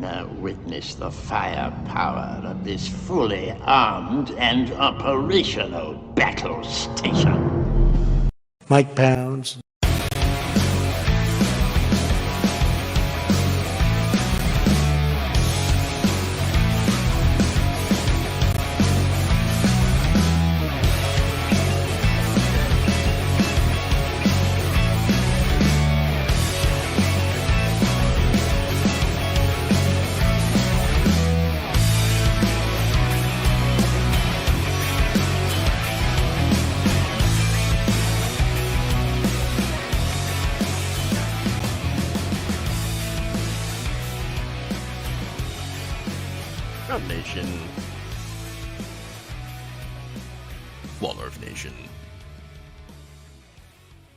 now witness the firepower of this fully armed and operational battle station. Mike Pounds. Nation, Waldorf Nation.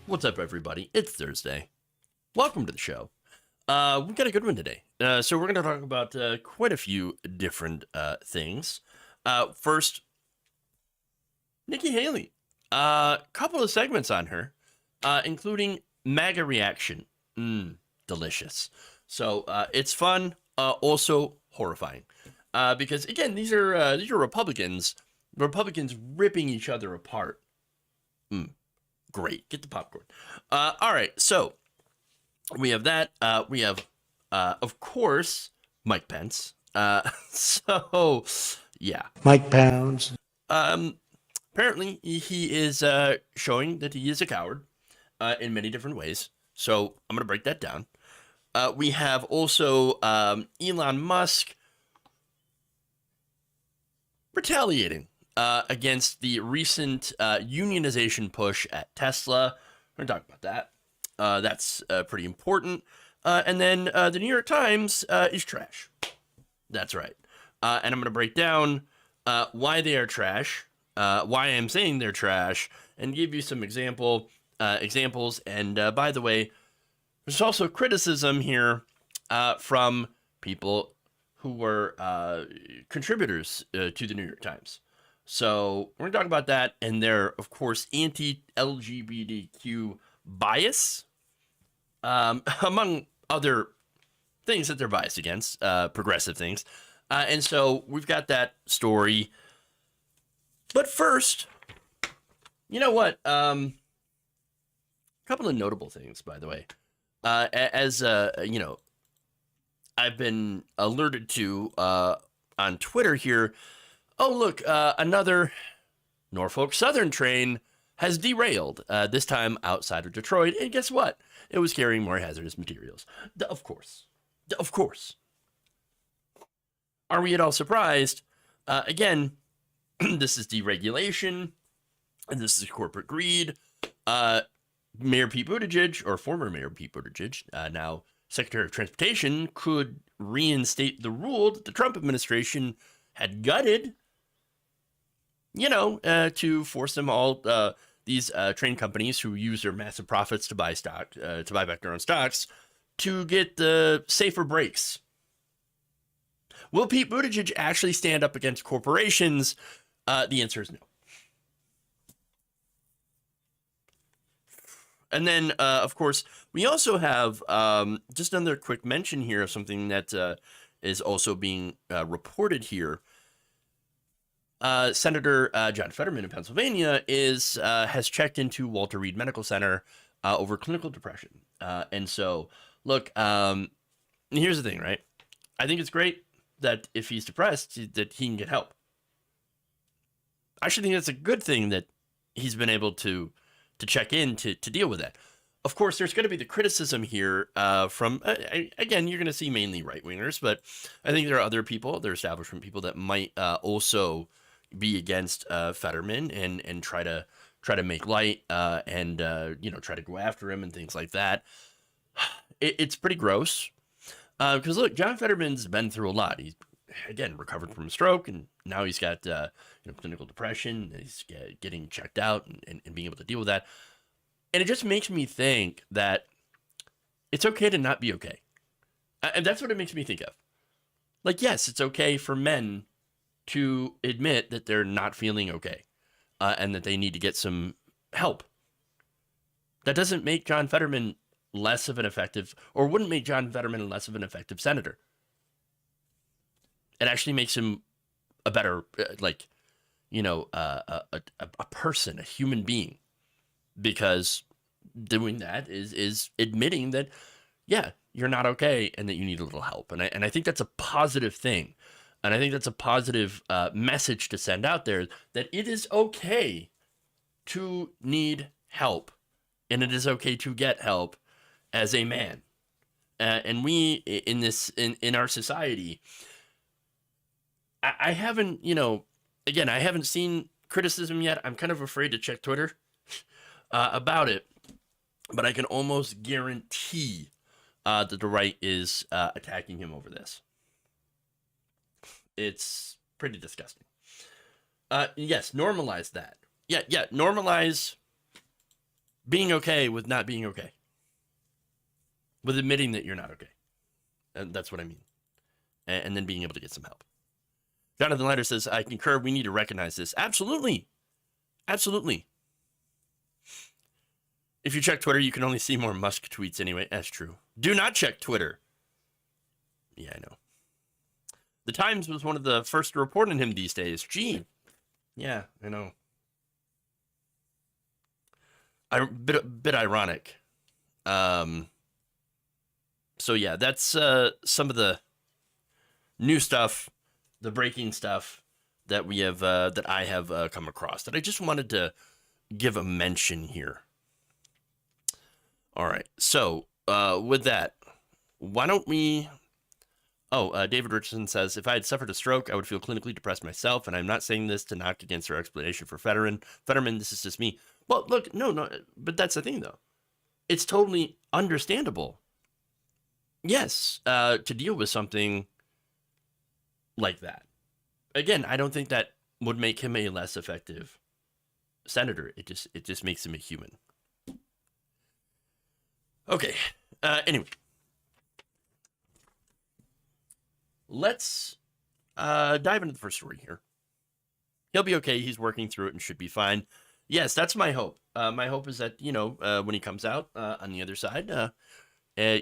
What's up, everybody? It's Thursday. Welcome to the show. We've got a good one today. So we're going to talk about quite a few different things. First, Nikki Haley. Couple of segments on her, including MAGA reaction. Delicious. So it's fun, also horrifying. Because again, these are Republicans ripping each other apart. Great. Get the popcorn. All right. So we have that. We have, of course, Mike Pence. So yeah. Mike Pounds. Apparently he is, showing that he is a coward, in many different ways. So I'm going to break that down. We have also, Elon Musk retaliating against the recent unionization push at Tesla. We're going to talk about that. That's pretty important. And then the New York Times is trash. That's right. And I'm going to break down why they are trash, why I'm saying they're trash, and give you some examples. And by the way, there's also criticism here from people who were contributors to the New York Times. So we're going to talk about that and their, of course, anti-LGBTQ bias, among other things that they're biased against, progressive things. And so we've got that story. But first, you know what? A couple of notable things, by the way. As you know, I've been alerted to on Twitter here. Oh, look, another Norfolk Southern train has derailed, this time outside of Detroit. And guess what? It was carrying more hazardous materials. Of course. Of course. Are we at all surprised? Again, this is deregulation, and this is corporate greed. Mayor Pete Buttigieg, or former Mayor Pete Buttigieg, now Secretary of Transportation, could reinstate the rule that the Trump administration had gutted, to force them all, these train companies who use their massive profits to buy stock, to buy back their own stocks, to get the safer brakes. Will Pete Buttigieg actually stand up against corporations? The answer is no. And then, of course, we also have just another quick mention here of something that is also being reported here. Senator John Fetterman in Pennsylvania has checked into Walter Reed Medical Center over clinical depression. And so, look, here's the thing, right? I think it's great that if he's depressed, that he can get help. I actually think that's a good thing that he's been able to check in to deal with that. Of course, there's going to be the criticism here from, again, you're going to see mainly right-wingers, but I think there are other people, other establishment people that might also be against Fetterman and try to make light and try to go after him and things like that. It's pretty gross because, look, John Fetterman's been through a lot. He's, again, recovered from a stroke, and now he's got clinical depression. He's getting checked out and being able to deal with that. And it just makes me think that it's okay to not be okay. And that's what it makes me think of. Like, yes, it's okay for men to admit that they're not feeling okay and that they need to get some help. That doesn't make John Fetterman less of an effective, or wouldn't make John Fetterman less of an effective senator. It actually makes him a better, a person, a human being, because doing that is admitting that, yeah, you're not okay and that you need a little help. And I think that's a positive thing. And I think that's a positive message to send out there, that it is okay to need help, and it is okay to get help as a man. And we in our society, I haven't, again, I haven't seen criticism yet. I'm kind of afraid to check Twitter about it, but I can almost guarantee that the right is attacking him over this. It's pretty disgusting. Yes, normalize that. Yeah, normalize being okay with not being okay. With admitting that you're not okay. And that's what I mean. And then being able to get some help. Jonathan Leiter says, I concur, we need to recognize this. Absolutely. Absolutely. If you check Twitter, you can only see more Musk tweets anyway. That's true. Do not check Twitter. Yeah, I know. The Times was one of the first to report on him these days. Gee. Yeah, I know. Bit ironic. So yeah, that's some of the new stuff, the breaking stuff that we have, that I have come across, that I just wanted to give a mention here. All right, so with that, why don't we... David Richardson says, if I had suffered a stroke, I would feel clinically depressed myself, and I'm not saying this to knock against her explanation for Fetterman. This is just me. Well, look, no, but that's the thing, though. It's totally understandable. Yes, to deal with something like that. Again, I don't think that would make him a less effective senator. It just makes him a human. Okay, anyway. Let's dive into the first story here. He'll be okay. He's working through it and should be fine. Yes, that's my hope. My hope is that, when he comes out on the other side, he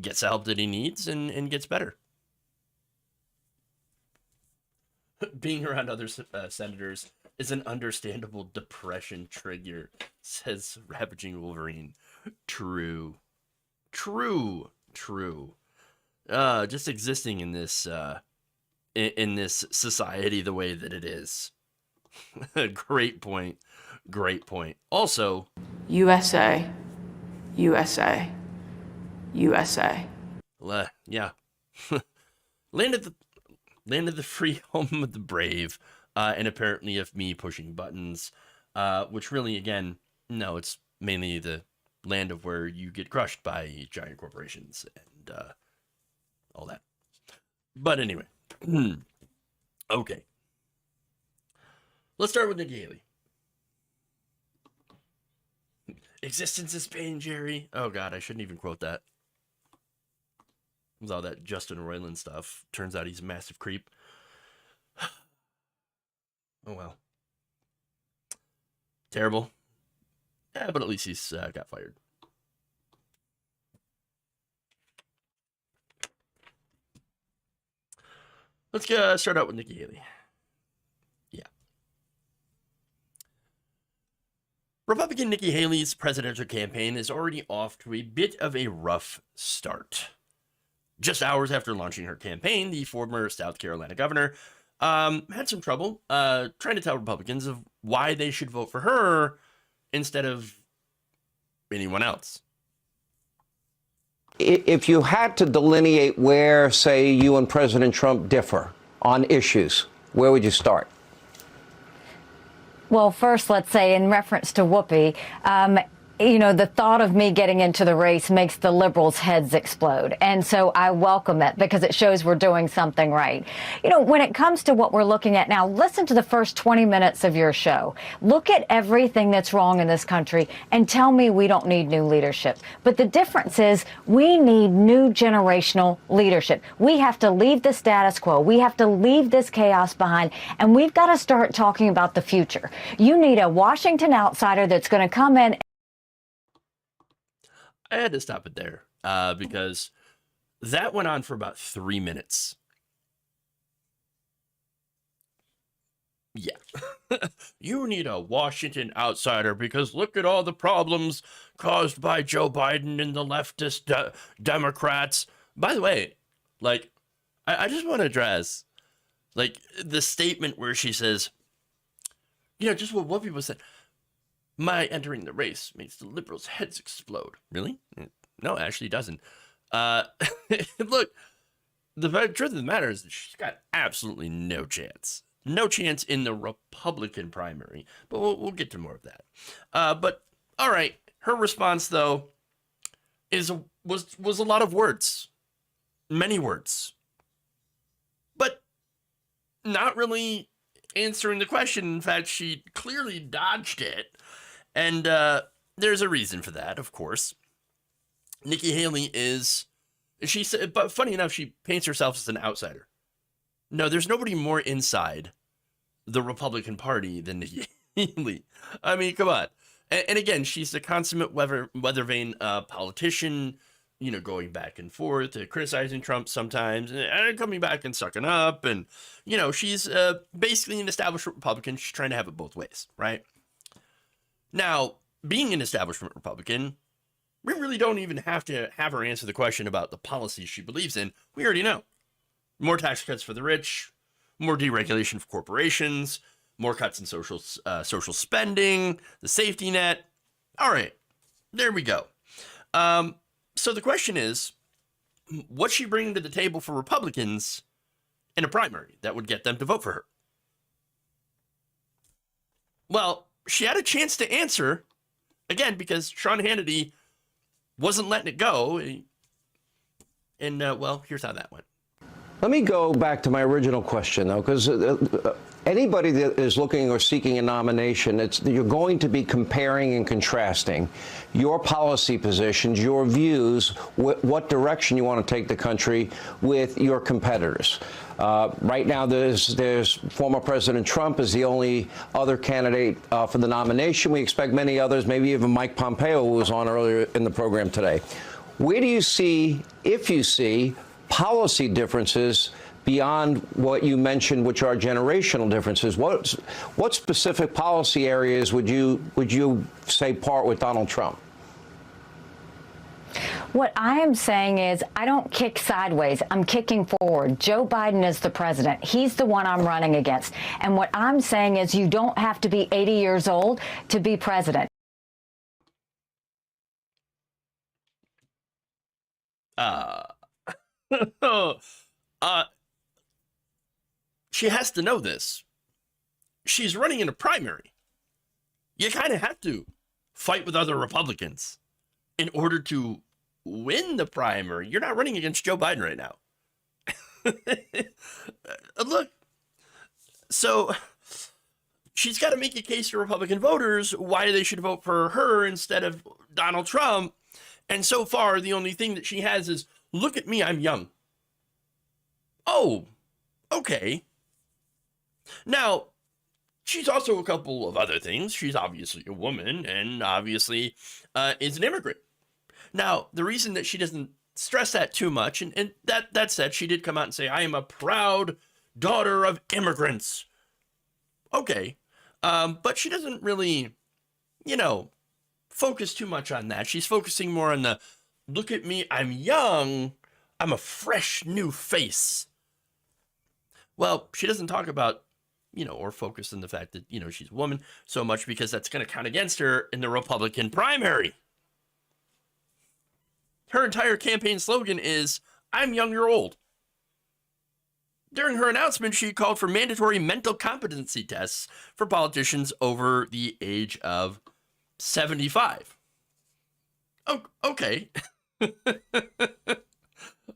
gets the help that he needs and gets better. Being around other senators is an understandable depression trigger, says Ravaging Wolverine. True. Just existing in this society the way that it is. Great point. Also, USA. Yeah. landed the free home of the brave, and apparently of me pushing buttons, which really, again, no, it's mainly the land of where you get crushed by giant corporations and all that. But anyway, okay. Let's start with Nikki Haley. Existence is pain, Jerry. Oh God, I shouldn't even quote that. With all that Justin Roiland stuff, turns out he's a massive creep. Oh well. Terrible. Yeah, but at least he's got fired. Let's start out with Nikki Haley. Yeah. Republican Nikki Haley's presidential campaign is already off to a bit of a rough start. Just hours after launching her campaign, the former South Carolina governor had some trouble trying to tell Republicans of why they should vote for her instead of anyone else. If you had to delineate where, say, you and President Trump differ on issues, where would you start? Well, first, let's say in reference to Whoopi, the thought of me getting into the race makes the liberals' heads explode. And so I welcome it because it shows we're doing something right. When it comes to what we're looking at now, listen to the first 20 minutes of your show. Look at everything that's wrong in this country and tell me we don't need new leadership. But the difference is we need new generational leadership. We have to leave the status quo. We have to leave this chaos behind. And we've got to start talking about the future. You need a Washington outsider that's going to come in. I had to stop it there because That went on for about 3 minutes. Yeah. You need a Washington outsider because look at all the problems caused by Joe Biden and the leftist Democrats. By the way, like, I just want to address, like, the statement where she says, just what people said. My entering the race makes the liberals' heads explode. Really? No, it actually doesn't. Look, the truth of the matter is that she's got absolutely no chance. No chance in the Republican primary, but we'll get to more of that. But all right, her response though was a lot of words, many words, but not really answering the question. In fact, she clearly dodged it, and there's a reason for that, of course. Nikki Haley she said, but funny enough, she paints herself as an outsider. No, there's nobody more inside the Republican Party than Nikki Haley. I mean, come on. And again, she's a consummate weather vane politician, going back and forth, criticizing Trump sometimes, and coming back and sucking up. And, she's basically an establishment Republican. She's trying to have it both ways, right? Now, being an establishment Republican, we really don't even have to have her answer the question about the policies she believes in. We already know. More tax cuts for the rich, more deregulation for corporations, more cuts in social spending, the safety net. All right, there we go. So the question is, what's she bringing to the table for Republicans in a primary that would get them to vote for her? Well, she had a chance to answer, again, because Sean Hannity wasn't letting it go. And, well, here's how that went. Let me go back to my original question, though, because anybody that is looking or seeking a nomination, you're going to be comparing and contrasting your policy positions, your views, what direction you want to take the country with your competitors. Right now, there's former President Trump is the only other candidate for the nomination. We expect many others, maybe even Mike Pompeo, who was on earlier in the program today. Where do you see, if you see, policy differences beyond what you mentioned, which are generational differences? What specific policy areas would you say part with Donald Trump? What I am saying is I don't kick sideways. I'm kicking forward. Joe Biden is the president. He's the one I'm running against. And what I'm saying is you don't have to be 80 years old to be president. She has to know this. She's running in a primary. You kind of have to fight with other Republicans in order to win the primary. You're not running against Joe Biden right now. Look, so she's got to make a case to Republican voters why they should vote for her instead of Donald Trump. And so far, the only thing that she has is, look at me, I'm young. Oh, okay. Now, she's also a couple of other things. She's obviously a woman and obviously is an immigrant. Now, the reason that she doesn't stress that too much, and that said, she did come out and say, I am a proud daughter of immigrants. Okay. But she doesn't really, focus too much on that. She's focusing more on the, look at me, I'm young, I'm a fresh new face. Well, she doesn't talk about, or focus on the fact that, she's a woman so much because that's going to count against her in the Republican primary. Her entire campaign slogan is, I'm young, you're old. During her announcement, she called for mandatory mental competency tests for politicians over the age of 75. Oh, okay.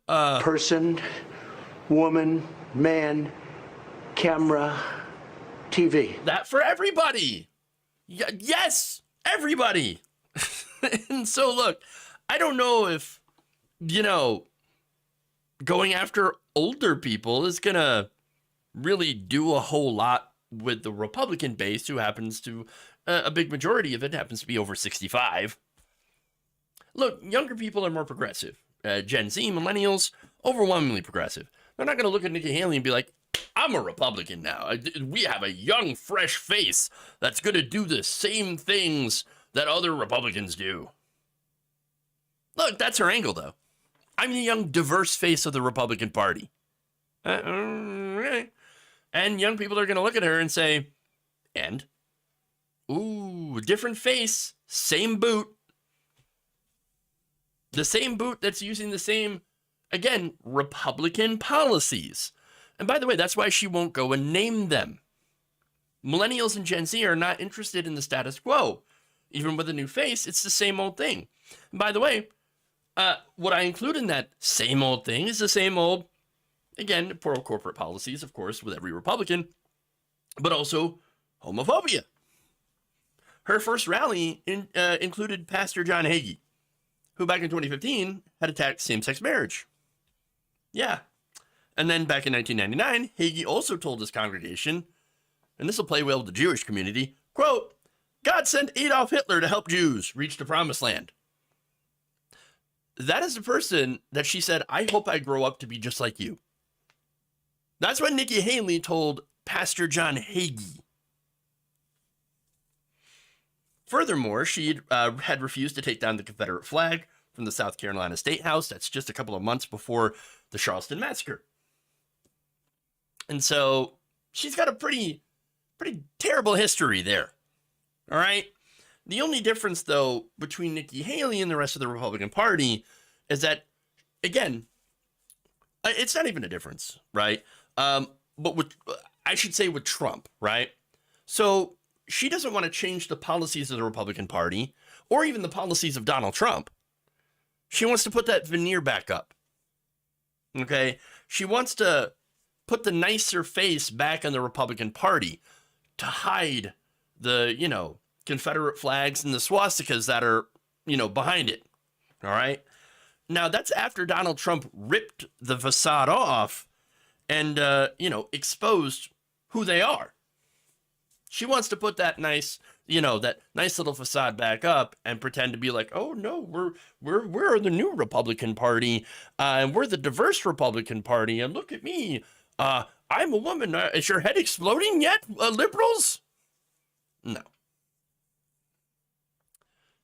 Person, woman, man, camera, TV. That for everybody. Yes, everybody. And so, look, I don't know if, going after older people is going to really do a whole lot with the Republican base, who happens to, a big majority of it happens to be over 65. Look, younger people are more progressive. Gen Z, millennials, overwhelmingly progressive. They're not going to look at Nikki Haley and be like, I'm a Republican now. We have a young, fresh face that's going to do the same things that other Republicans do. Look, that's her angle, though. I'm the young, diverse face of the Republican Party. Right. And young people are going to look at her and say, and? Ooh, different face, same boot. The same boot that's using the same, again, Republican policies. And by the way, that's why she won't go and name them. Millennials and Gen Z are not interested in the status quo. Even with a new face, it's the same old thing. And by the way, what I include in that same old thing is the same old, again, pro-corporate policies, of course, with every Republican, but also homophobia. Her first rally included Pastor John Hagee, who back in 2015 had attacked same-sex marriage. Yeah. And then back in 1999, Hagee also told his congregation, and this will play well with the Jewish community, quote, God sent Adolf Hitler to help Jews reach the promised land. That is the person that she said, I hope I grow up to be just like you. That's what Nikki Haley told Pastor John Hagee. Furthermore, she had refused to take down the Confederate flag from the South Carolina State House. That's just a couple of months before the Charleston Massacre. And so she's got a pretty terrible history there. All right. The only difference, though, between Nikki Haley and the rest of the Republican Party is that, again, it's not even a difference, right? But I should say with Trump, right? So she doesn't want to change the policies of the Republican Party or even the policies of Donald Trump. She wants to put that veneer back up. Okay? She wants to put the nicer face back on the Republican Party to hide the, Confederate flags and the swastikas that are, behind it. All right. Now, that's after Donald Trump ripped the facade off and, exposed who they are. She wants to put that nice, that nice little facade back up and pretend to be like, oh no, we're the new Republican Party, and we're the diverse Republican Party, and look at me, I'm a woman. Is your head exploding yet, liberals? No.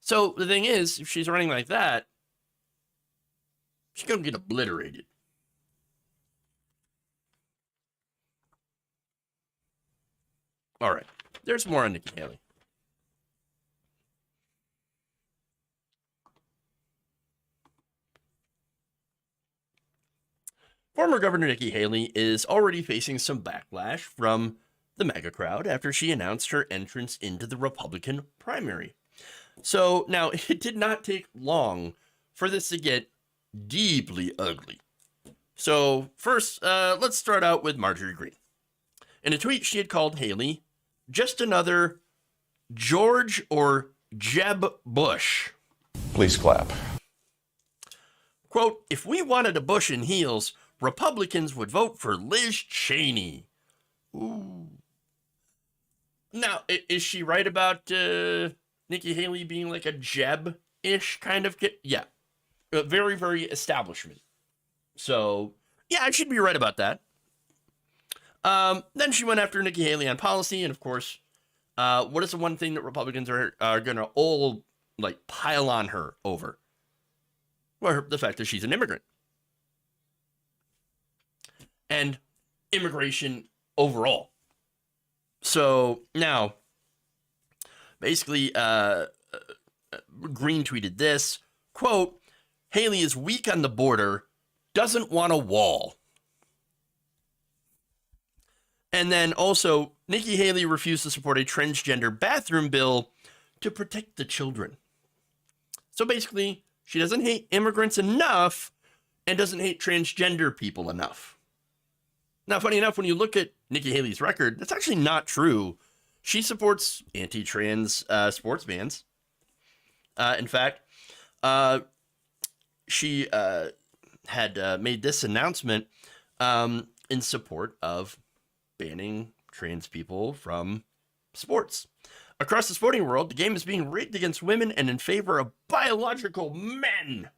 So the thing is, if she's running like that, she's gonna get obliterated. All right, there's more on Nikki Haley. Former Governor Nikki Haley is already facing some backlash from the MAGA crowd after she announced her entrance into the Republican primary. So now it did not take long for this to get deeply ugly. So first, let's start out with Marjorie Greene. In a tweet, she had called Haley just another George or Jeb Bush. Please clap. Quote, if we wanted a Bush in heels, Republicans would vote for Liz Cheney. Ooh. Now, is she right about Nikki Haley being like a Jeb-ish kind of kid? Yeah. Very, very establishment. So, yeah, I should be right about that. Then she went after Nikki Haley on policy, and of course, what is the one thing that Republicans are going to all, pile on her over? Well, the fact that she's an immigrant. And immigration overall. So, now, basically, Green tweeted this, quote, Haley is weak on the border, doesn't want a wall. And then also, Nikki Haley refused to support a transgender bathroom bill to protect the children. So basically, she doesn't hate immigrants enough and doesn't hate transgender people enough. Now, funny enough, when you look at Nikki Haley's record, that's actually not true. She supports anti-trans sports bans. In fact, she had made this announcement in support of banning trans people from sports. Across the sporting world, the game is being rigged against women and in favor of biological men.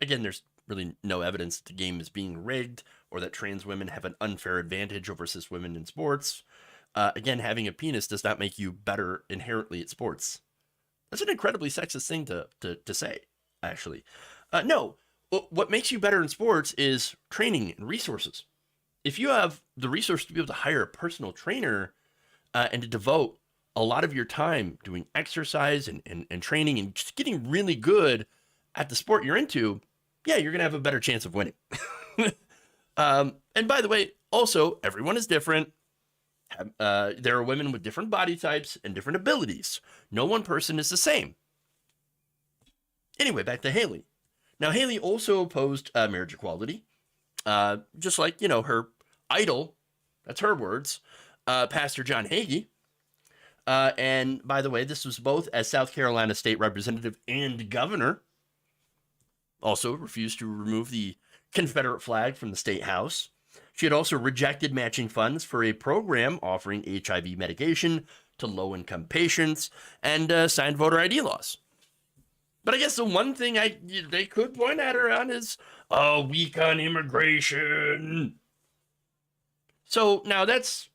again, there's really no evidence that the game is being rigged or that trans women have an unfair advantage over cis women in sports. Again, having a penis does not make you better inherently at sports. That's an incredibly sexist thing to say, actually. No, what makes you better in sports is training and resources. If you have the resource to be able to hire a personal trainer and to devote a lot of your time doing exercise and training and just getting really good at the sport you're into, yeah, you're going to have a better chance of winning. And by the way, also, everyone is different. There are women with different body types and different abilities. No one person is the same. Anyway, back to Haley. Now, Haley also opposed marriage equality, just like, her idol, that's her words, Pastor John Hagee. And by the way, this was both as South Carolina state representative and governor. Also refused to remove the Confederate flag from the state house. She had also rejected matching funds for a program offering HIV medication to low-income patients and signed voter ID laws. But I guess the one thing they could point at her on is weak on immigration. So now that's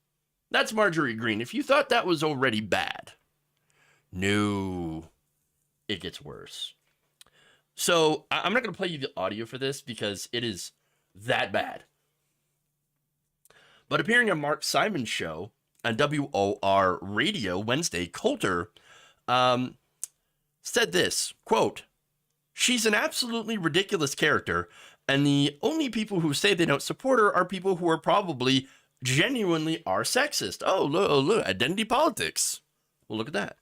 Marjorie Greene. If you thought that was already bad, no, it gets worse. So I'm not going to play you the audio for this because it is that bad. But appearing on Mark Simon's show on WOR Radio Wednesday, Coulter said this, quote, "She's an absolutely ridiculous character, and the only people who say they don't support her are people who are probably genuinely are sexist. Oh, look, identity politics. Well, look at that.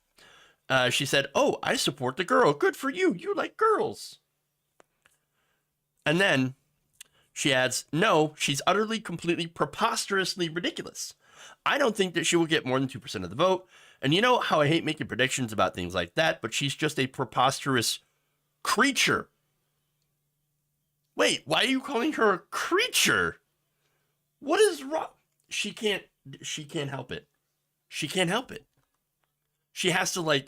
She said, oh, I support the girl. Good for you. You like girls. And then she adds, no, she's utterly, completely, preposterously ridiculous. I don't think that she will get more than 2% of the vote. And you know how I hate making predictions about things like that, but she's just a preposterous creature. Wait, why are you calling her a creature? What is wrong? She can't help it. She can't help it. She has to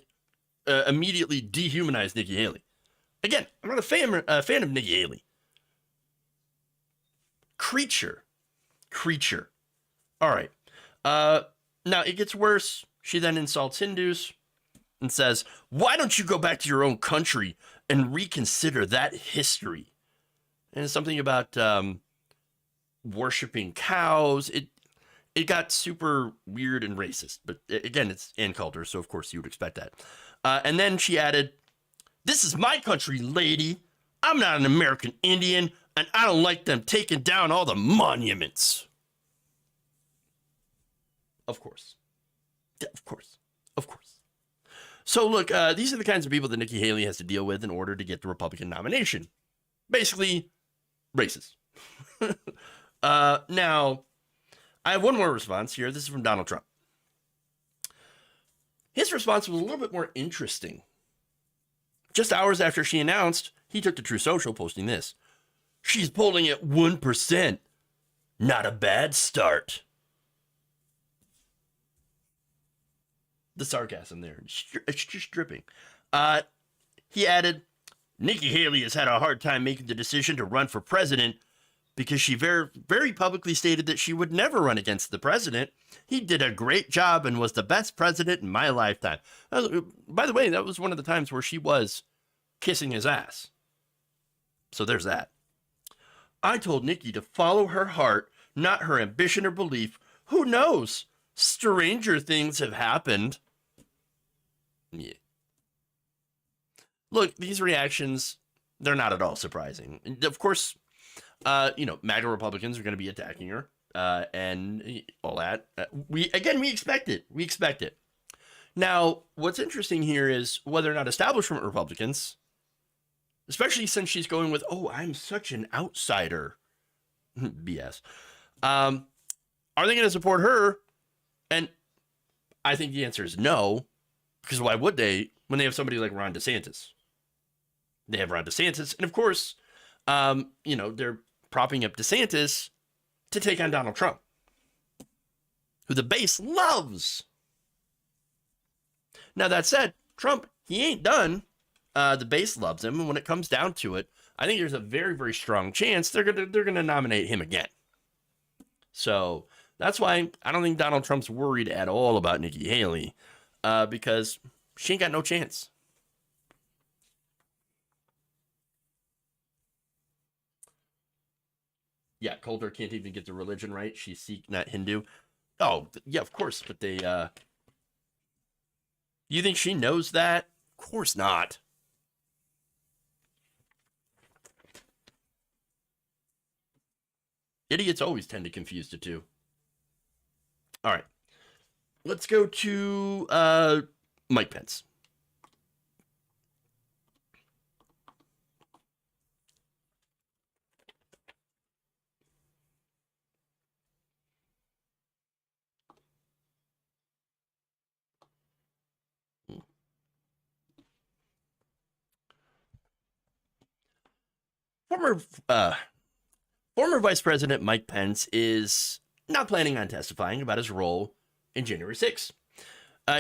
immediately dehumanize Nikki Haley. Again, I'm not a fan of Nikki Haley. Creature. All right. Now it gets worse. She then insults Hindus and says, why don't you go back to your own country and reconsider that history? And it's something about worshiping cows. It got super weird and racist. But again, it's Ann Coulter, so of course you would expect that. And then she added, this is my country, lady. I'm not an American Indian, and I don't like them taking down all the monuments. Of course. Of course. So look, these are the kinds of people that Nikki Haley has to deal with in order to get the Republican nomination. Basically, racist. Now, I have one more response here. This is from Donald Trump. His response was a little bit more interesting. Just hours after she announced, he took to True Social, posting this. She's polling at 1%. Not a bad start. The sarcasm there, it's just dripping. He added, Nikki Haley has had a hard time making the decision to run for president because she very, very publicly stated that she would never run against the president. He did a great job and was the best president in my lifetime. By the way, that was one of the times where she was kissing his ass. So there's that. I told Nikki to follow her heart, not her ambition or belief. Who knows? Stranger things have happened. Yeah. Look, these reactions, they're not at all surprising. And of course, MAGA Republicans are going to be attacking her and all that. We expect it. We expect it. Now, what's interesting here is whether or not establishment Republicans, especially since she's going with, oh, I'm such an outsider. BS. Are they going to support her? And I think the answer is no, because why would they when they have somebody like Ron DeSantis? They have Ron DeSantis, and of course, they're propping up DeSantis to take on Donald Trump, who the base loves. Now, that said, Trump, he ain't done. The base loves him, and when it comes down to it, I think there's a very, very strong chance they're gonna nominate him again. So that's why I don't think Donald Trump's worried at all about Nikki Haley, because she ain't got no chance. Yeah, Coulter can't even get the religion right. She's Sikh, not Hindu. Oh, yeah, of course. But you think she knows that? Of course not. Idiots always tend to confuse the two. All right. Let's go to Mike Pence. Former Vice President Mike Pence is not planning on testifying about his role in January 6th.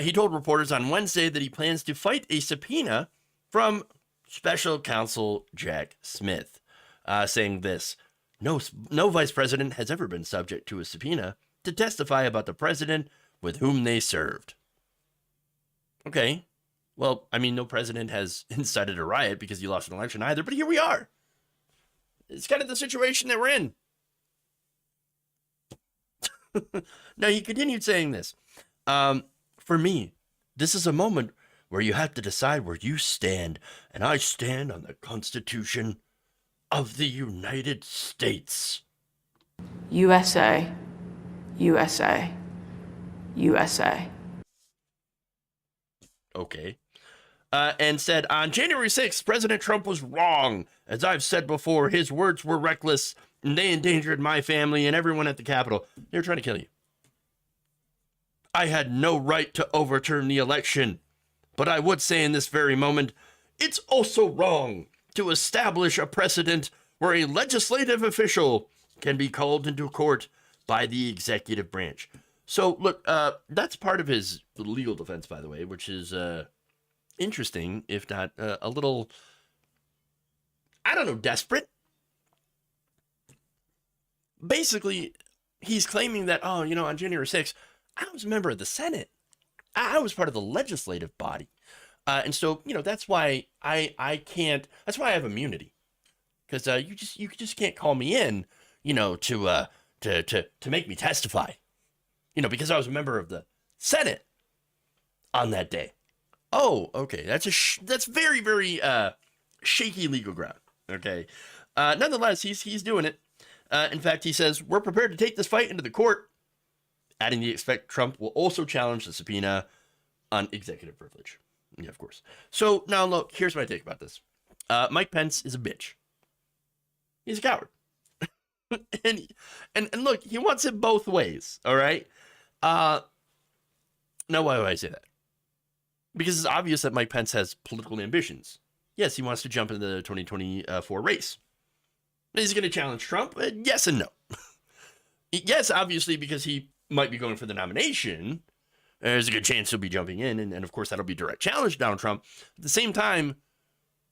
He told reporters on Wednesday that he plans to fight a subpoena from Special Counsel Jack Smith, saying this: no vice president has ever been subject to a subpoena to testify about the president with whom they served. Okay, well, I mean, no president has incited a riot because he lost an election either, but here we are. It's kind of the situation that we're in. Now, he continued saying this. For me, this is a moment where you have to decide where you stand, and I stand on the Constitution of the United States. USA, USA, USA. Okay. And said, on January 6th, President Trump was wrong. As I've said before, his words were reckless, and they endangered my family and everyone at the Capitol. They were trying to kill you. I had no right to overturn the election, but I would say in this very moment, it's also wrong to establish a precedent where a legislative official can be called into court by the executive branch. So, look, that's part of his legal defense, by the way, which is interesting, if not a little, I don't know, desperate. Basically, he's claiming that, oh, on January 6th, I was a member of the Senate. I was part of the legislative body. And so, that's why I can't, that's why I have immunity. Because you just can't call me in, to make me testify. Because I was a member of the Senate on that day. Oh, okay. That's very, very shaky legal ground. Okay. Nonetheless, he's doing it. In fact, he says, we're prepared to take this fight into the court, adding the expect Trump will also challenge the subpoena on executive privilege. Yeah, of course. So now look, here's what I think about this. Mike Pence is a bitch. He's a coward. and look, he wants it both ways. All right. Now, why do I say that? Because it's obvious that Mike Pence has political ambitions. Yes, he wants to jump into the 2024 race. Is he going to challenge Trump? Yes and no. Yes, obviously, because he might be going for the nomination. There's a good chance he'll be jumping in. And of course, that'll be direct challenge to Donald Trump. At the same time,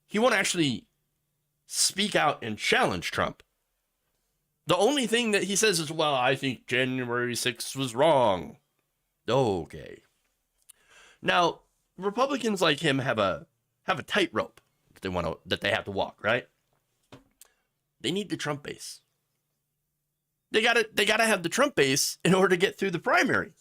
he won't actually speak out and challenge Trump. The only thing that he says is, well, I think January 6th was wrong. Okay. Now, Republicans like him have a tightrope that they have to walk, right? They need the Trump base. They gotta have the Trump base in order to get through the primary.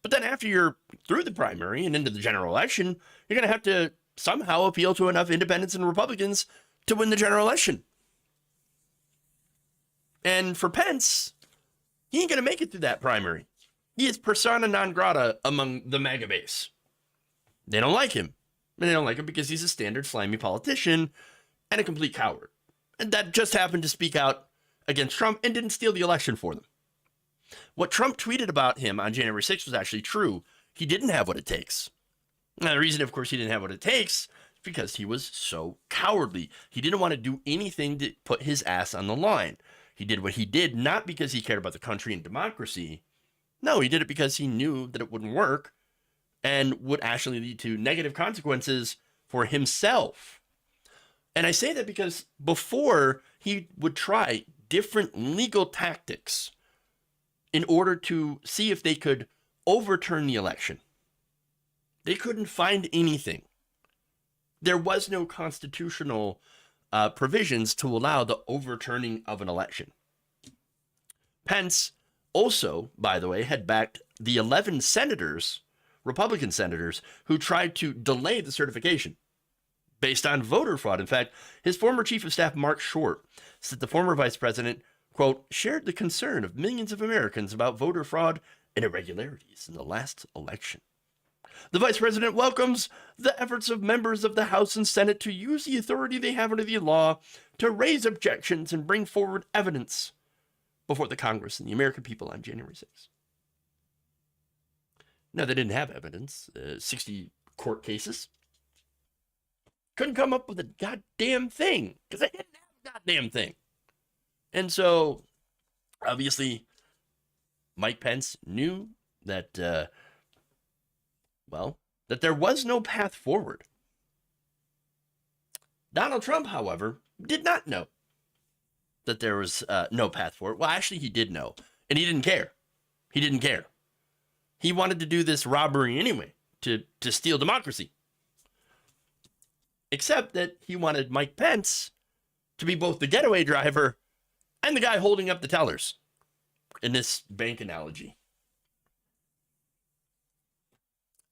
But then after you're through the primary and into the general election, you're gonna have to somehow appeal to enough independents and Republicans to win the general election. And for Pence, he ain't gonna make it through that primary. He is persona non grata among the MAGA base. They don't like him. And they don't like him because he's a standard slimy politician and a complete coward. And that just happened to speak out against Trump and didn't steal the election for them. What Trump tweeted about him on January 6th was actually true. He didn't have what it takes. Now, the reason, of course, he didn't have what it takes is because he was so cowardly. He didn't want to do anything to put his ass on the line. He did what he did, not because he cared about the country and democracy. No, he did it because he knew that it wouldn't work and would actually lead to negative consequences for himself. And I say that because before he would try different legal tactics in order to see if they could overturn the election. They couldn't find anything. There was no constitutional provisions to allow the overturning of an election. Pence also, by the way, had backed the 11 senators, Republican senators, who tried to delay the certification based on voter fraud. In fact, his former chief of staff, Mark Short, said the former vice president, quote, shared the concern of millions of Americans about voter fraud and irregularities in the last election. The vice president welcomes the efforts of members of the House and Senate to use the authority they have under the law to raise objections and bring forward evidence before the Congress and the American people on January 6th. Now, they didn't have evidence, 60 court cases. Couldn't come up with a goddamn thing because they didn't have a goddamn thing. And so, obviously, Mike Pence knew that, that there was no path forward. Donald Trump, however, did not know that there was no path forward. Well, actually, he did know, and he didn't care. He didn't care. He wanted to do this robbery anyway, to steal democracy. Except that he wanted Mike Pence to be both the getaway driver and the guy holding up the tellers in this bank analogy.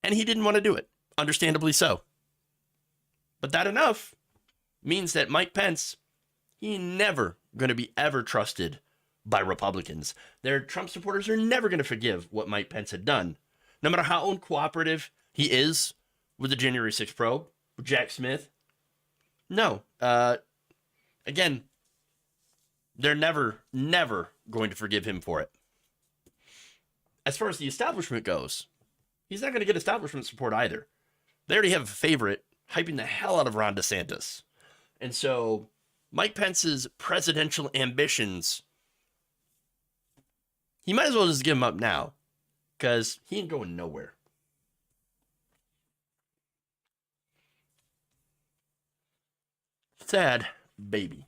And he didn't want to do it, understandably so. But that enough means that Mike Pence, he never going to be ever trusted by Republicans. Their Trump supporters are never going to forgive what Mike Pence had done, no matter how uncooperative he is with the January 6th probe, with Jack Smith. No, again, they're never going to forgive him for it. As far as the establishment goes, he's not going to get establishment support either. They already have a favorite hyping the hell out of Ron DeSantis. And so Mike Pence's presidential ambitions, he might as well just give them up now because he ain't going nowhere. Sad baby.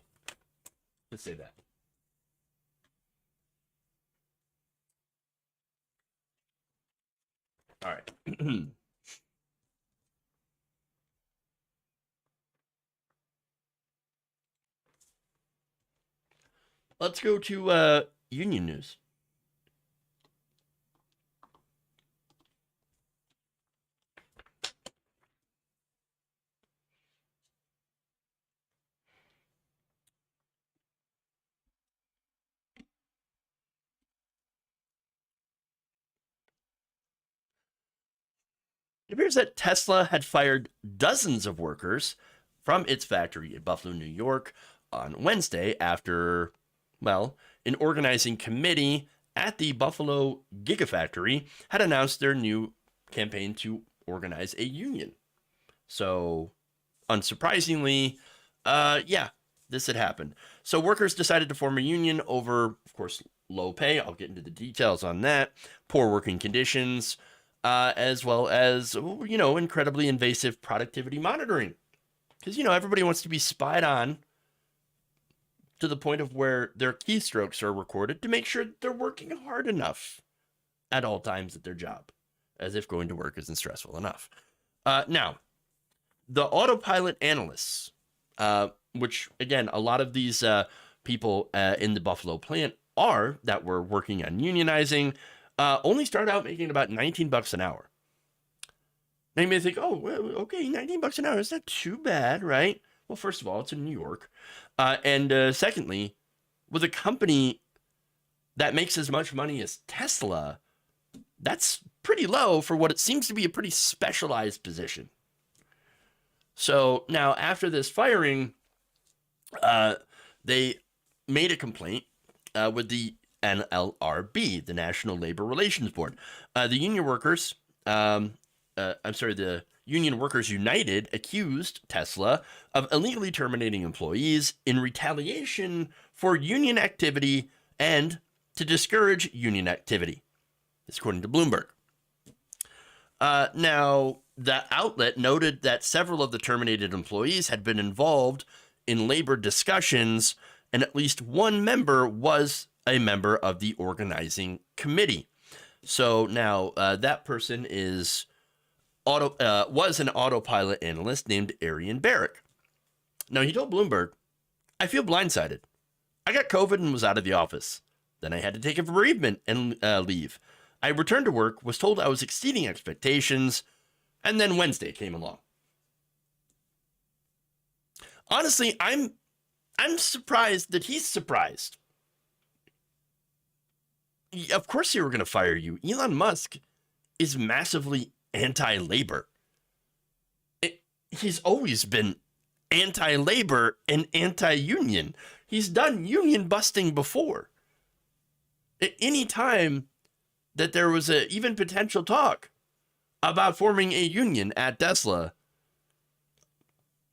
Let's say that. All right. Let's go to union news. It appears that Tesla had fired dozens of workers from its factory in Buffalo, New York on Wednesday after, well, an organizing committee at the Buffalo Gigafactory had announced their new campaign to organize a union. So, unsurprisingly, this had happened. So workers decided to form a union over, of course, low pay. I'll get into the details on that. Poor working conditions, as well as, incredibly invasive productivity monitoring. Because, everybody wants to be spied on to the point of where their keystrokes are recorded to make sure they're working hard enough at all times at their job, as if going to work isn't stressful enough. Now, the autopilot analysts, which, again, a lot of these people in the Buffalo plant that were working on unionizing, only started out making about $19 an hour. Now you may think, oh, well, okay, $19 an hour, is not too bad, right? Well, first of all, it's in New York. And secondly, with a company that makes as much money as Tesla, that's pretty low for what it seems to be a pretty specialized position. So now after this firing, they made a complaint with the NLRB, the National Labor Relations Board. The Union Workers United accused Tesla of illegally terminating employees in retaliation for union activity and to discourage union activity. This according to Bloomberg. Now, the outlet noted that several of the terminated employees had been involved in labor discussions, and at least one member was a member of the organizing committee. So now that person was an autopilot analyst named Arian Barrick. Now he told Bloomberg, "I feel blindsided. I got COVID and was out of the office. Then I had to take a bereavement and leave. I returned to work, was told I was exceeding expectations, and then Wednesday came along." Honestly, I'm surprised that he's surprised. Of course they were going to fire you. Elon Musk is massively anti-labor. He's always been anti-labor and anti-union. He's done union busting before. At any time that there was even potential talk about forming a union at Tesla,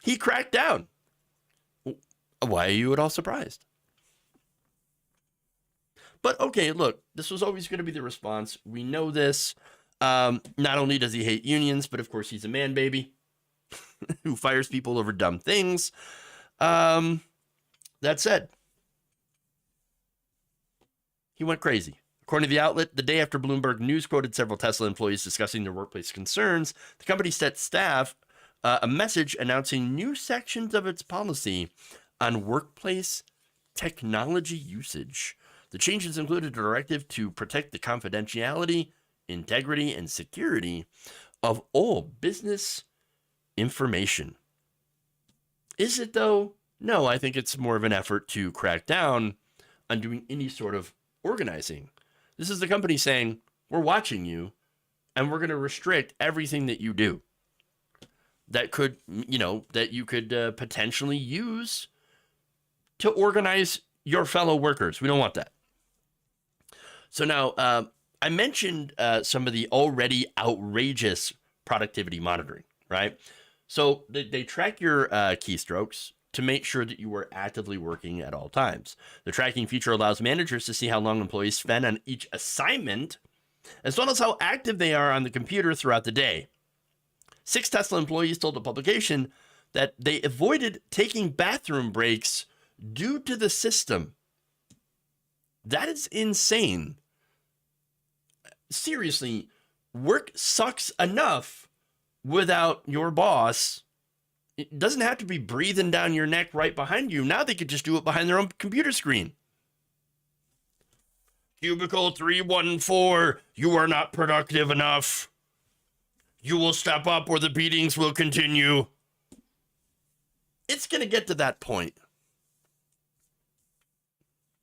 he cracked down. Why are you at all surprised? But okay, look, this was always going to be the response. We know this. Not only does he hate unions, but of course he's a man baby who fires people over dumb things. That said, he went crazy. According to the outlet, the day after Bloomberg News quoted several Tesla employees discussing their workplace concerns, the company sent staff a message announcing new sections of its policy on workplace technology usage. The changes included a directive to protect the confidentiality, integrity, and security of all business information. Is it though? No, I think it's more of an effort to crack down on doing any sort of organizing. This is the company saying, we're watching you and we're going to restrict everything that you do that could, that you could potentially use to organize your fellow workers. We don't want that. So now, I mentioned some of the already outrageous productivity monitoring, right? So they track your keystrokes to make sure that you are actively working at all times. The tracking feature allows managers to see how long employees spend on each assignment, as well as how active they are on the computer throughout the day. 6 Tesla employees told the publication that they avoided taking bathroom breaks due to the system. That is insane. Seriously, work sucks enough without your boss. It doesn't have to be breathing down your neck right behind you. Now they could just do it behind their own computer screen. Cubicle 314, you are not productive enough. You will step up or the beatings will continue. It's going to get to that point.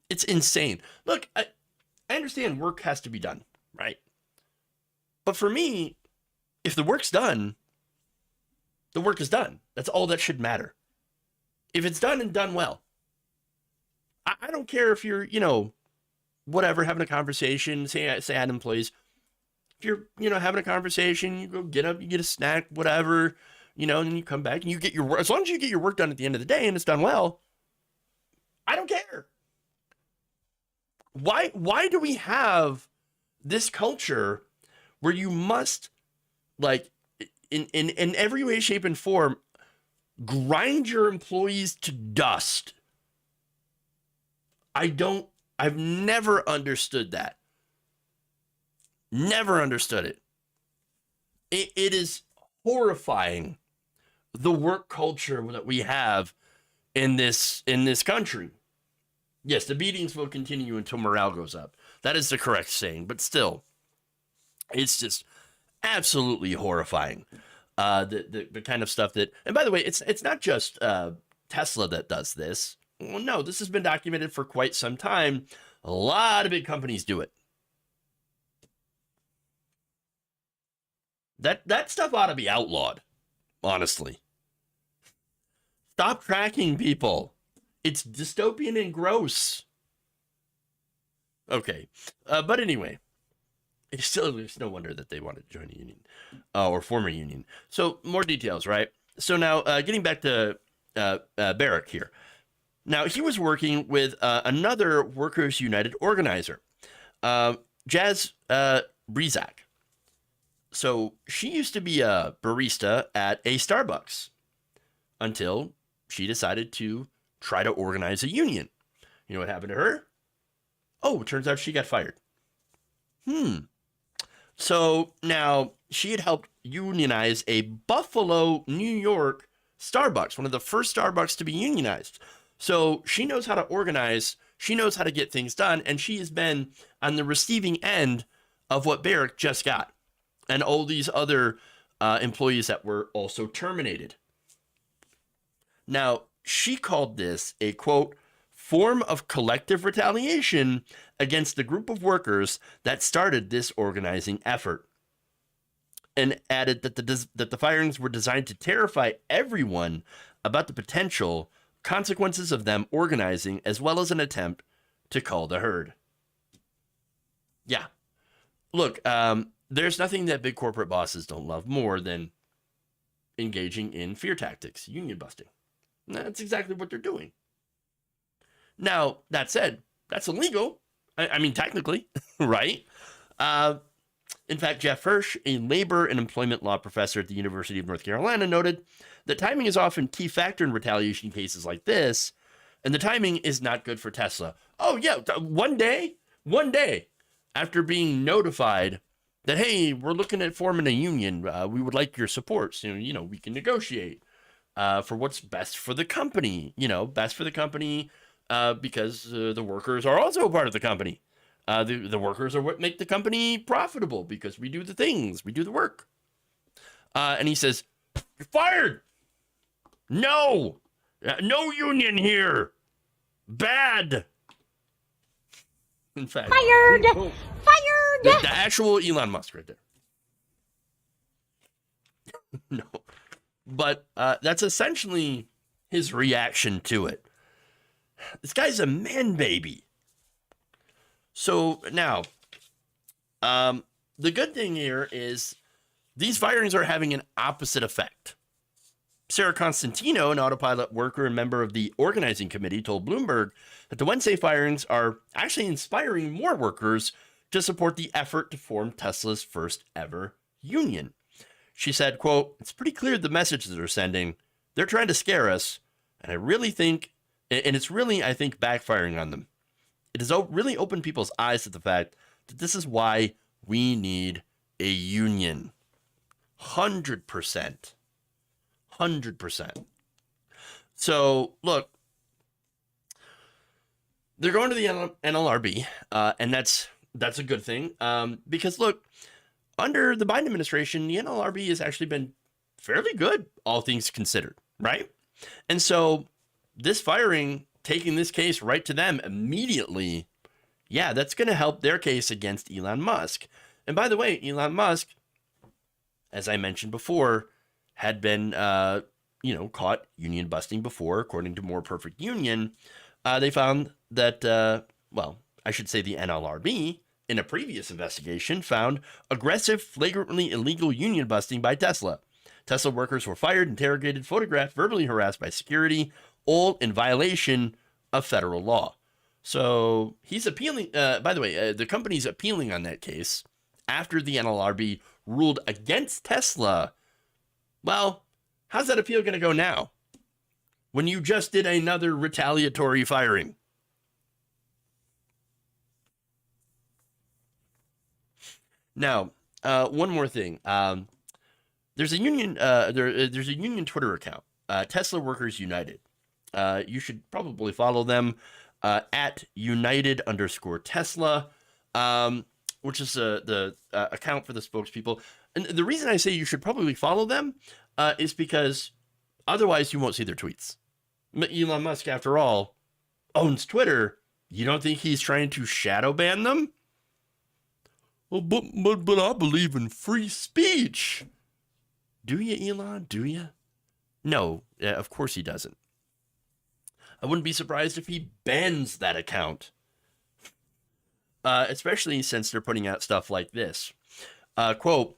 It's insane. Look, I understand work has to be done, right? But for me, if the work's done, the work is done. That's all that should matter. If it's done and done well, I don't care if you're, whatever, having a conversation, say at employees, if you're, having a conversation, you go get up, you get a snack, whatever, and then you come back and you get your work. As long as you get your work done at the end of the day and it's done well, I don't care. Why do we have this culture where you must, like, in every way, shape, and form, grind your employees to dust? I've never understood that. Never understood it. It is horrifying, the work culture that we have in this country. Yes, the beatings will continue until morale goes up. That is the correct saying, but still, it's just absolutely horrifying. The kind of stuff that, and by the way, it's not just Tesla that does this. Well, no, this has been documented for quite some time. A lot of big companies do it. That stuff ought to be outlawed, honestly. Stop tracking people. It's dystopian and gross. Okay, but anyway, there's no wonder that they wanted to join a union or form a union. So more details, right? So now getting back to Barrick here. Now he was working with another Workers United organizer, Jazz Brizak. So she used to be a barista at a Starbucks until she decided to try to organize a union. You know what happened to her? Oh, it turns out she got fired. So now she had helped unionize a Buffalo, New York Starbucks, one of the first Starbucks to be unionized. So she knows how to organize, she knows how to get things done, and she has been on the receiving end of what Barrick just got, and all these other employees that were also terminated. Now, she called this a, quote, form of collective retaliation against the group of workers that started this organizing effort, and added that the firings were designed to terrify everyone about the potential consequences of them organizing, as well as an attempt to call the herd. Yeah. Look, there's nothing that big corporate bosses don't love more than engaging in fear tactics, union busting. That's exactly what they're doing. Now, that said, that's illegal. I mean, technically, right? In fact, Jeff Hirsch, a labor and employment law professor at the University of North Carolina, noted that timing is often a key factor in retaliation cases like this, and the timing is not good for Tesla. Oh, yeah, one day after being notified that, hey, we're looking at forming a union, we would like your support. So, you know, we can negotiate for what's best for the company, because the workers are also a part of the company. The workers are what make the company profitable because we do the things, we do the work. And he says, you're fired. No union here. Bad. In fact, Fired. the actual Elon Musk right there. No, but that's essentially his reaction to it. This guy's a man baby. So now, the good thing here is these firings are having an opposite effect. Sarah Constantino, an autopilot worker and member of the organizing committee, told Bloomberg that the Wednesday firings are actually inspiring more workers to support the effort to form Tesla's first ever union. She said, quote, it's pretty clear the messages they're sending. They're trying to scare us. And it's really, I think, backfiring on them. It has really opened people's eyes to the fact that this is why we need a union. 100%. 100%. So, look, they're going to the NLRB, and that's a good thing. Because, look, under the Biden administration, the NLRB has actually been fairly good, all things considered, right? And so this firing, taking this case right to them immediately, yeah, that's going to help their case against Elon Musk. And by the way, Elon Musk, as I mentioned before, had been, caught union busting before, according to More Perfect Union. They found that, I should say the NLRB, in a previous investigation, found aggressive, flagrantly illegal union busting by Tesla. Tesla workers were fired, interrogated, photographed, verbally harassed by security, all in violation of federal law. So he's appealing. By the way, the company's appealing on that case after the NLRB ruled against Tesla. Well, how's that appeal going to go now when you just did another retaliatory firing? Now, one more thing. There's a union. There's a union Twitter account, Tesla Workers United. You should probably follow them at United_Tesla, which is the account for the spokespeople. And the reason I say you should probably follow them is because otherwise you won't see their tweets. Elon Musk, after all, owns Twitter. You don't think he's trying to shadow ban them? Well, but I believe in free speech. Do you, Elon? Do you? No, of course he doesn't. I wouldn't be surprised if he bans that account. Especially since they're putting out stuff like this. Quote,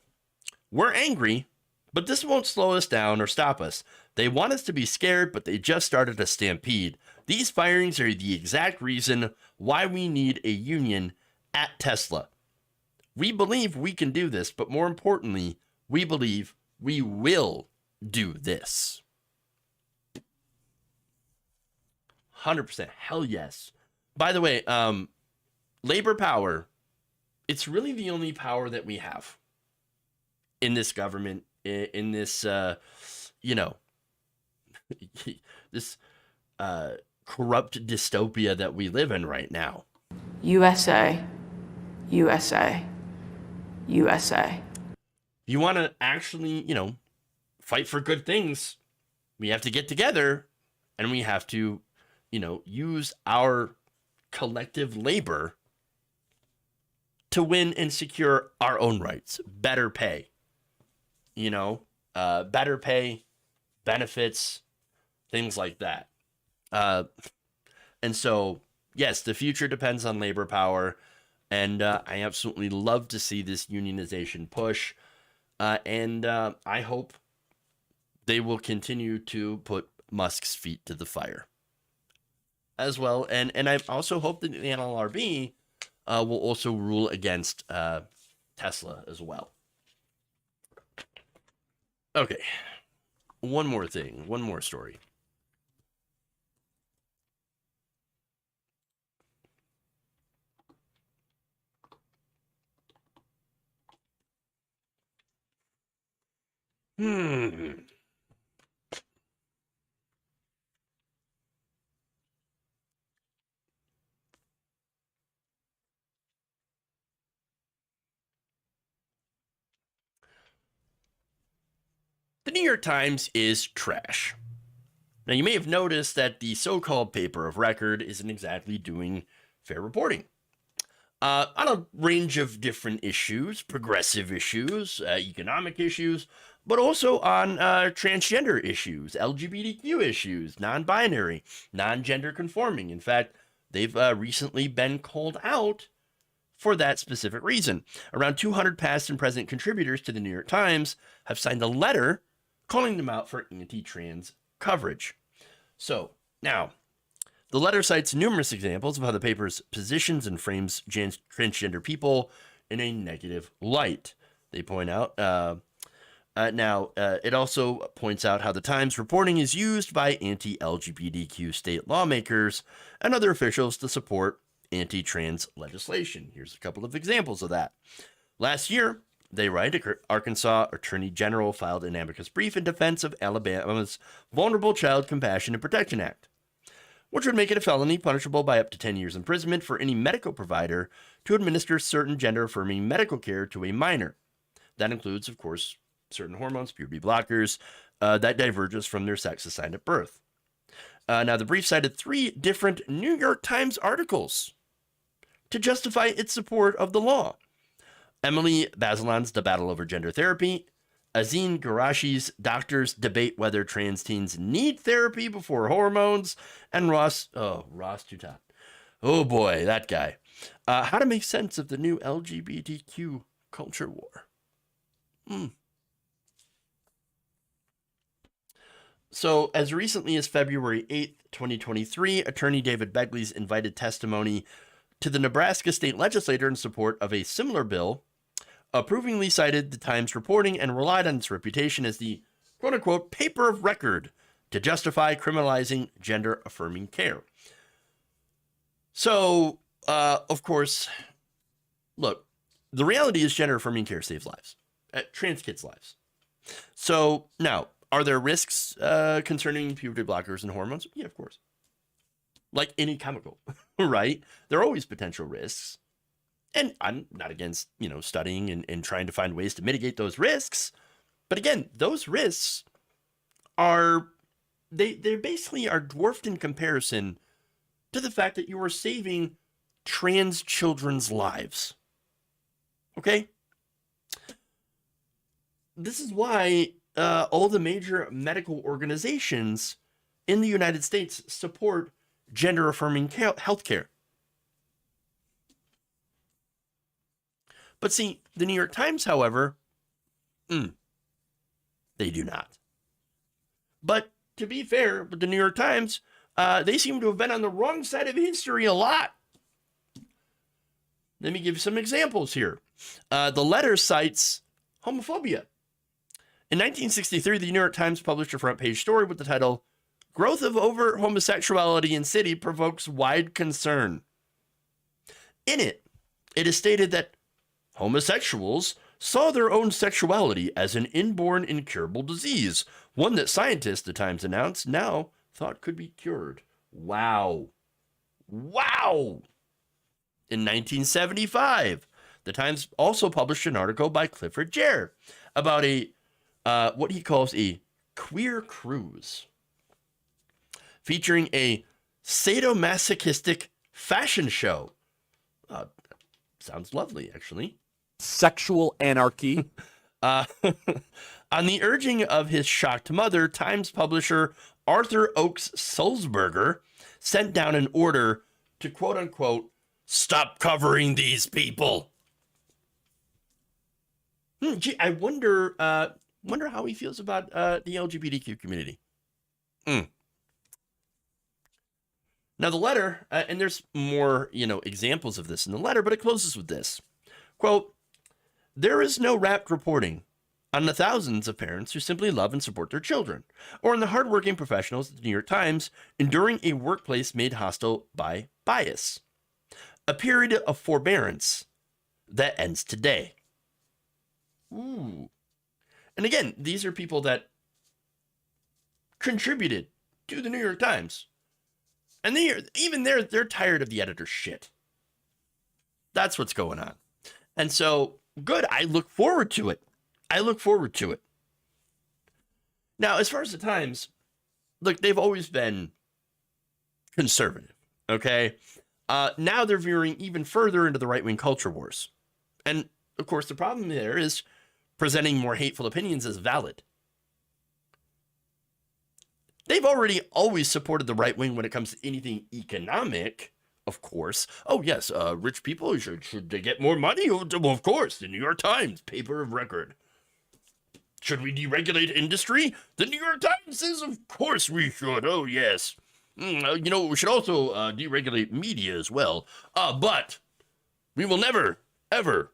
we're angry, but this won't slow us down or stop us. They want us to be scared, but they just started a stampede. These firings are the exact reason why we need a union at Tesla. We believe we can do this, but more importantly, we believe we will do this. 100%. Hell yes. By the way, labor power, it's really the only power that we have in this government, in this, this corrupt dystopia that we live in right now. USA, USA, USA. You want to actually, fight for good things, we have to get together and we have to, use our collective labor to win and secure our own rights. Better pay, better pay, benefits, things like that. And so, yes, the future depends on labor power. And I absolutely love to see this unionization push. And I hope they will continue to put Musk's feet to the fire as well. And I also hope that the NLRB will also rule against Tesla as well. Okay. One more thing. One more story. The New York Times is trash. Now, you may have noticed that the so-called paper of record isn't exactly doing fair reporting on a range of different issues, progressive issues, economic issues, but also on transgender issues, LGBTQ issues, non-binary, non-gender conforming. In fact, they've recently been called out for that specific reason. Around 200 past and present contributors to the New York Times have signed a letter calling them out for anti-trans coverage. So, now, the letter cites numerous examples of how the paper's positions and frames transgender people in a negative light. They point out, it also points out how the Times reporting is used by anti-LGBTQ state lawmakers and other officials to support anti-trans legislation. Here's a couple of examples of that. Last year, they write, Arkansas Attorney General filed an amicus brief in defense of Alabama's Vulnerable Child Compassion and Protection Act, which would make it a felony punishable by up to 10 years imprisonment for any medical provider to administer certain gender-affirming medical care to a minor. That includes, of course, certain hormones, puberty blockers, that diverges from their sex assigned at birth. Now, the brief cited 3 different New York Times articles to justify its support of the law. Emily Bazelon's The Battle Over Gender Therapy, Azine Garashi's Doctors Debate Whether Trans Teens Need Therapy Before Hormones, and Ross Tutat. Oh boy, that guy. How to Make Sense of the New LGBTQ Culture War. So, as recently as February 8th, 2023, Attorney David Begley's invited testimony to the Nebraska state legislature in support of a similar bill approvingly cited the Times reporting and relied on its reputation as the quote-unquote paper of record to justify criminalizing gender-affirming care. So, of course, look, the reality is gender-affirming care saves lives, trans kids' lives. So, now, are there risks concerning puberty blockers and hormones? Yeah, of course. Like any chemical, right? There are always potential risks. And I'm not against, studying and trying to find ways to mitigate those risks. But again, those risks they basically are dwarfed in comparison to the fact that you are saving trans children's lives. Okay? This is why all the major medical organizations in the United States support gender-affirming healthcare. But see, the New York Times, however, they do not. But to be fair with the New York Times, they seem to have been on the wrong side of history a lot. Let me give you some examples here. The letter cites homophobia. In 1963, the New York Times published a front page story with the title, growth of overt homosexuality in city provokes wide concern. In it, it is stated that homosexuals saw their own sexuality as an inborn incurable disease, one that scientists, the Times announced, now thought could be cured. Wow. Wow. In 1975, the Times also published an article by Clifford Jere about what he calls a queer cruise, featuring a sadomasochistic fashion show. Sounds lovely, actually. Sexual anarchy. On the urging of his shocked mother, Times publisher Arthur Oakes Sulzberger sent down an order to quote unquote stop covering these people. Gee, I wonder how he feels about the LGBTQ community. Now the letter, and there's more, examples of this in the letter, but it closes with this quote: "There is no rapt reporting on the thousands of parents who simply love and support their children, or on the hardworking professionals at the New York Times enduring a workplace made hostile by bias. A period of forbearance that ends today." Ooh. And again, these are people that contributed to the New York Times. And they're tired of the editor's shit. That's what's going on. And so, good. I look forward to it. Now, as far as the Times, look, they've always been conservative, okay? Now they're veering even further into the right-wing culture wars. And, of course, the problem there is presenting more hateful opinions as valid. They've already always supported the right wing when it comes to anything economic, of course. Oh, yes, rich people, should they get more money? Well, of course, the New York Times, paper of record. Should we deregulate industry? The New York Times says, of course we should. Oh, yes. We should also deregulate media as well. But we will never, ever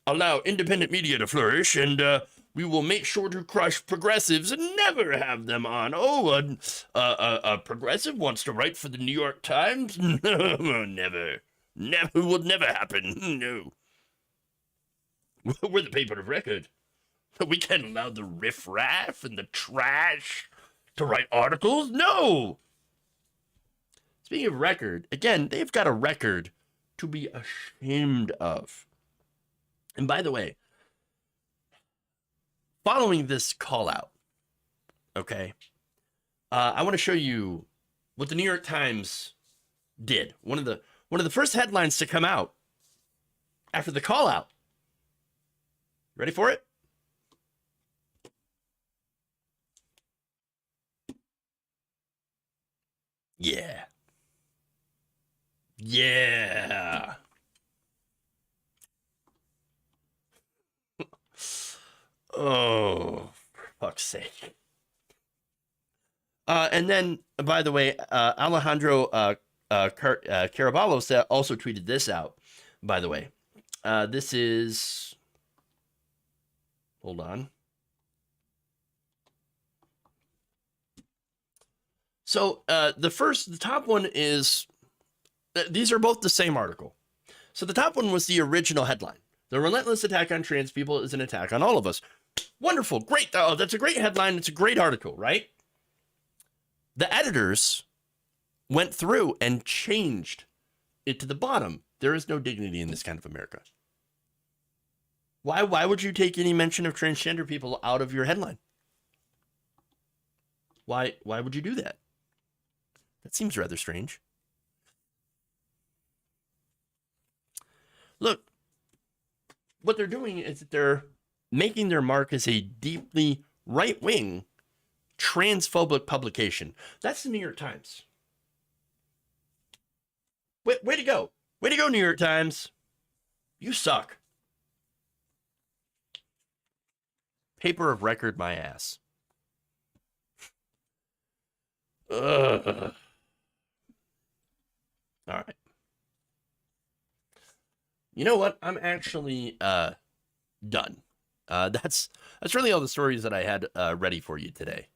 allow independent media to flourish, and we will make sure to crush progressives and never have them on. Oh, a progressive wants to write for the New York Times? Never. Never will never happen. No. We're the paper of record. We can't allow the riffraff and the trash to write articles. No. Speaking of record, again, they've got a record to be ashamed of. And by the way, following this call out, okay, I want to show you what the New York Times did. One of the first headlines to come out after the call out. Ready for it? Yeah. Yeah. Oh, for fuck's sake. And then, by the way, Alejandro Caraballo also tweeted this out, by the way. This is... Hold on. So the top one is... These are both the same article. So the top one was the original headline. The relentless attack on trans people is an attack on all of us. Wonderful. Great. Oh, that's a great headline. It's a great article, right? The editors went through and changed it to the bottom. There is no dignity in this kind of America. Why would you take any mention of transgender people out of your headline? Why would you do that? That seems rather strange. Look, what they're doing is that they're making their mark as a deeply right-wing, transphobic publication. That's the New York Times. Way to go. Way to go, New York Times. You suck. Paper of record, my ass. Ugh. All right. You know what? I'm actually done. That's really all the stories that I had ready for you today.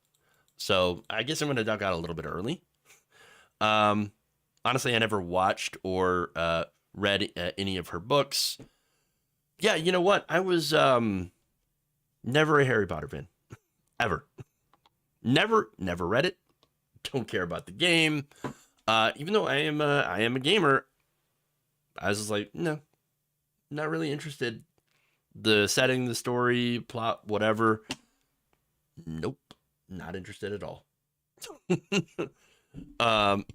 So I guess I'm going to duck out a little bit early. Honestly, I never watched or read any of her books. Yeah, you know what? I was never a Harry Potter fan. Ever. Never read it. Don't care about the game. Even though I am a gamer, I was just like, no, not really interested. The setting, the story, plot, whatever. Nope, not interested at all.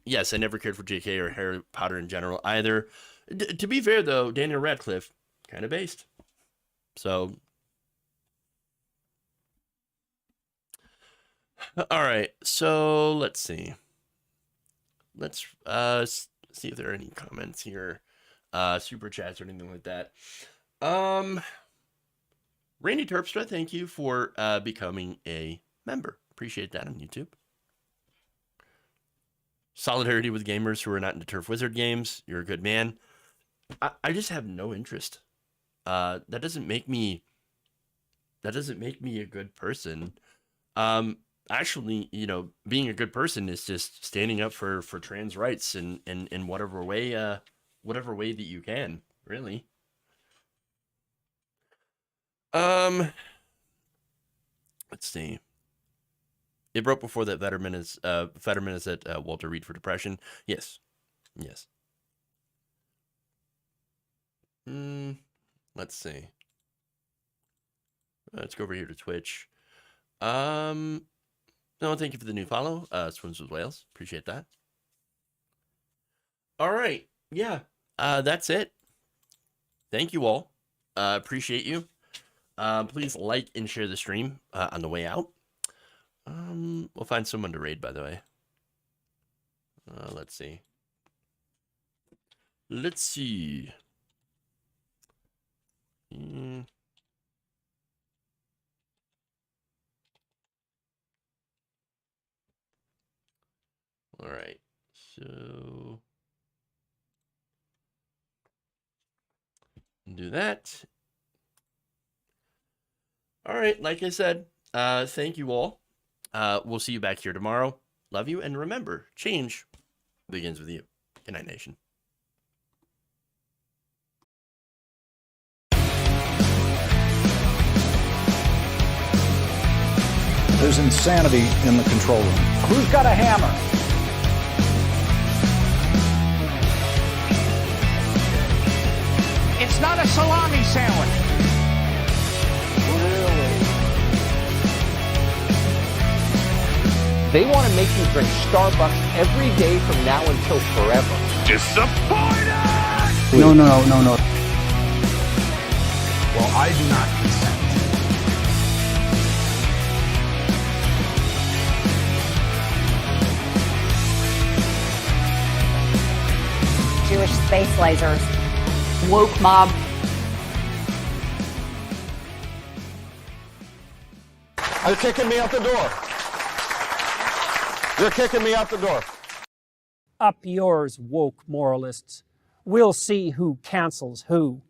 Yes, I never cared for JK or Harry Potter in general either. To be fair, though, Daniel Radcliffe, kind of based. So, all right. So let's see. Let's see if there are any comments here, super chats or anything like that. Randy Terpstra, thank you for becoming a member. Appreciate that on YouTube. Solidarity with gamers who are not into Turf Wizard games. You're a good man. I just have no interest. That doesn't make me a good person. Actually, you know, being a good person is just standing up for trans rights in whatever way that you can, really. Let's see. It broke before that Fetterman is at Walter Reed for depression. Yes. Let's see. Let's go over here to Twitch. No, thank you for the new follow. Swims with Whales. Appreciate that. All right. Yeah. That's it. Thank you all. Appreciate you. Please like and share the stream on the way out. We'll find someone to raid, by the way. Let's see. All right. So do that. All right. Like I said, thank you all. We'll see you back here tomorrow. Love you. And remember, change begins with you. Good night, nation. There's insanity in the control room. Who's got a hammer? It's not a salami sandwich. They want to make you drink Starbucks every day from now until forever. Disappointed! No. Well, I do not consent. Jewish space lasers. Woke mob. They're kicking me out the door. They're kicking me out the door. Up yours, woke moralists. We'll see who cancels who.